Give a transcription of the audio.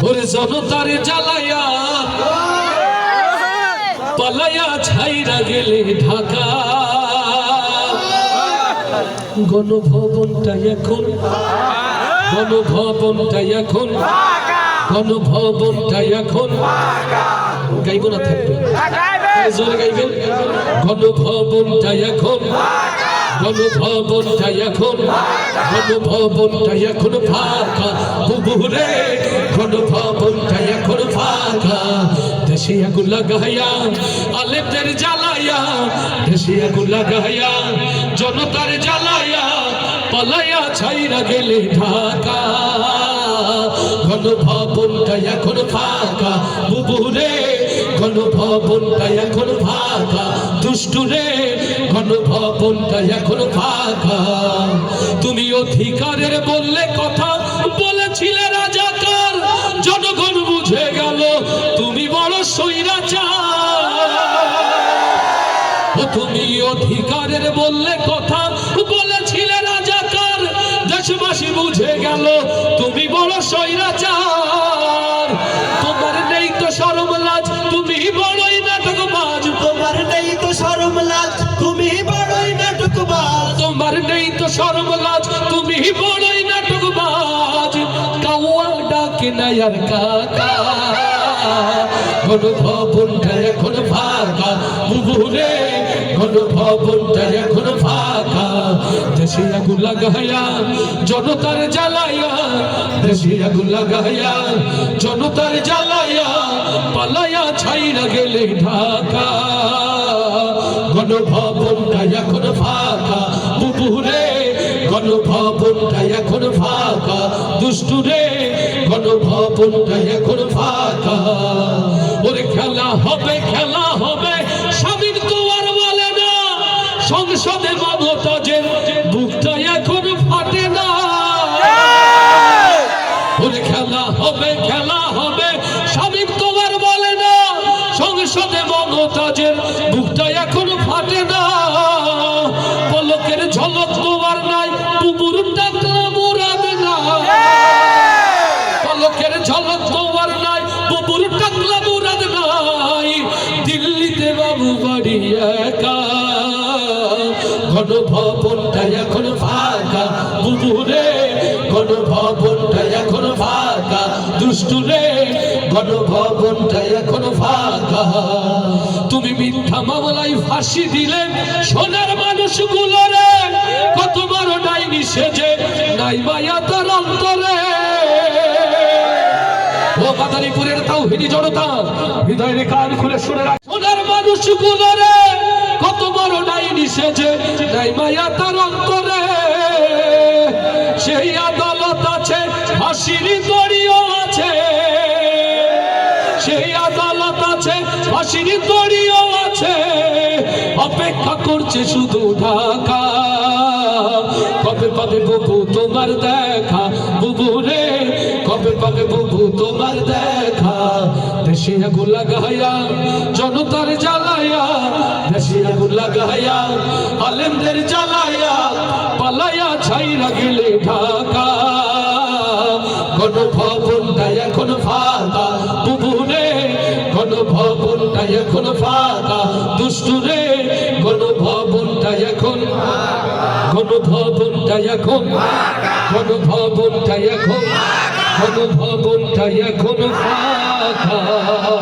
ওরে জনতার জ্বালায়া পালায়া ছাইরা গেলে ঢাকা গণভবনটা এখন গাইব না থাকবে জোরে গাইবেন গণভবনটা এখন ফাঁকা বুবুরে গণভবনটা এখন ফাঁকা দেশে আগুন লাগাইয়া আলেমদের জ্বালাইয়া দেশে আগুন লাগাইয়া জনতার জ্বালাইয়া পালাইয়া ছাইরা গেলে ঢাকা গণভবনটা এখন ফাঁকা বুবুরে গণভবনটা এখন ফাঁকা দুষ্টুরে গণভবনটা এখন ফাঁকা তুমি অধিকারের বললে কথা বলেছিলে রাজাকার জনগণ বুঝে গেল তুমি বড় স্বৈরাচার তুমি অধিকারের বললে কথা বলেছিলে রাজাকার দেশবাসী বুঝে গেল তুমি বড় স্বৈরাচার তোমার নেই তো শরম লাজ তুমি বড়ই নাটকবাজ তোমার নেই তো শরম লাজ তুমি বড়ই নাটকবাজ তোমার নেই তো শরম লাজ তুমি বড়ই নাটকবাজ কাউয়া ডাকে না আর কাকা গণভবনটা এখন ফাঁকা বুবুরে গণভবনটা এখন ফাঁকা দেশে আগুন লাগাইয়া জনতার জ্বালাইয়া দেশে আগুন লাগাইয়া জনতার জ্বালাইয়া পালাইয়া ছাইরা গেলে ঢাকা গণভবনটা এখন ফাঁকা বুবুরে গণভবনটা এখন ফাঁকা দুষ্টুরে গণভবনটা এখন ফাঁকা ওরে খেলা হবে স্বামীর তো আর বলে না সংসদে মমতাজের বুকটা এখন ফাটে না ওরে খেলা হবে স্বামীর তো আর বলে না সংসদে মমতাজের বুকটা এখন ফাটে না পলকের ঝলক তোমার নাই বুবুর ডাকলা মুরাদ না পলকের ঝলক তোমার নাই বুবুর ডাকলা মুরাদ নাই দিল্লিতে বাবু বাড়ি একা গণভবনটা এখন ফাঁকা বুবুরে গণভবনটা এখন ফাঁকা দুষ্টুরে গণভবনটা এখন ফাঁকা তুমি মিথ্যা মামলায় ফাঁসি দিলে সোনার মানুষগুলোরে কত বড় ডাইনি সেজে নাই মায়া তার অন্তরে ও মাদারীপুরের তাওহীদি জনতা হৃদয়ের কান খুলে শুনে রাখ সোনার মানুষগুলোরে কত বড় ডাইনি সেজে নাই মায়া তার অন্তরে সেই আদালত আছে ফাঁসির দড়িও আছে সেই আদালত আছে ফাঁসির দড়িও আছে অপেক্ষা করছে শুধু ঢাকা কবে পাবে বুবু তোমার দেখা বুবুরে কবে পাবে বুবু তোমার দেখা দেশে আগুন লাগাইয়া জনতার জ্বালাইয়া দেশে আগুন লাগাইয়া আলেমদের জ্বালাইয়া পালাইয়া ছাইরা গেলে ঢাকা গণভবনটা এখন ফাঁকা বুবুরে গণভবনটা এখন ফাঁকা দুষ্টুরে গণভবনটা এখন গণভবনটা এখন ফাঁকা